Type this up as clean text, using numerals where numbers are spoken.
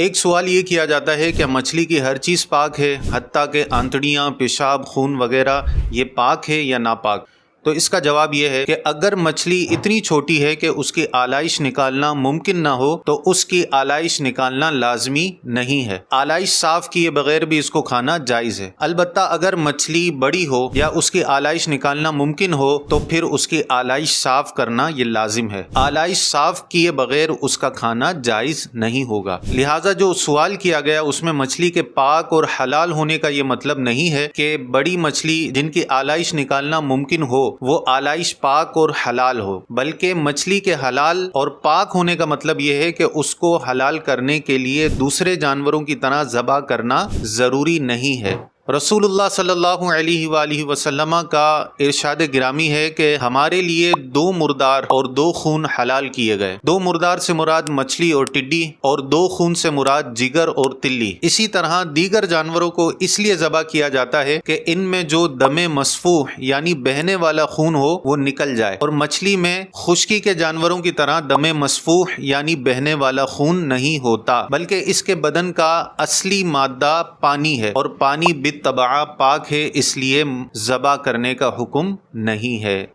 ایک سوال یہ کیا جاتا ہے کہ مچھلی کی ہر چیز پاک ہے، حتیٰ کہ آنتڑیاں، پیشاب، خون وغیرہ یہ پاک ہے یا ناپاک؟ تو اس کا جواب یہ ہے کہ اگر مچھلی اتنی چھوٹی ہے کہ اس کی آلائش نکالنا ممکن نہ ہو تو اس کی آلائش نکالنا لازمی نہیں ہے۔ آلائش صاف کیے بغیر بھی اس کو کھانا جائز ہے۔ البتہ اگر مچھلی بڑی ہو یا اس کی آلائش نکالنا ممکن ہو تو پھر اس کی آلائش صاف کرنا یہ لازم ہے۔ آلائش صاف کیے بغیر اس کا کھانا جائز نہیں ہوگا۔ لہٰذا جو سوال کیا گیا اس میں مچھلی کے پاک اور حلال ہونے کا یہ مطلب نہیں ہے کہ بڑی مچھلی جن کی آلائش نکالنا ممکن ہو وہ آلائش پاک اور حلال ہو، بلکہ مچھلی کے حلال اور پاک ہونے کا مطلب یہ ہے کہ اس کو حلال کرنے کے لیے دوسرے جانوروں کی طرح ذبح کرنا ضروری نہیں ہے۔ رسول اللہ صلی اللہ علیہ وآلہ وسلم کا ارشاد گرامی ہے کہ ہمارے لیے 2 مردار اور 2 خون حلال کیے گئے۔ 2 مردار سے مراد مچھلی اور ٹڈی، اور 2 خون سے مراد جگر اور تلی۔ اسی طرح دیگر جانوروں کو اس لیے ذبح کیا جاتا ہے کہ ان میں جو دم مسفوح یعنی بہنے والا خون ہو وہ نکل جائے، اور مچھلی میں خشکی کے جانوروں کی طرح دم مسفوح یعنی بہنے والا خون نہیں ہوتا، بلکہ اس کے بدن کا اصلی مادہ پانی ہے، اور پانی بالطبع پاک ہے، اس لیے ذبح کرنے کا حکم نہیں ہے۔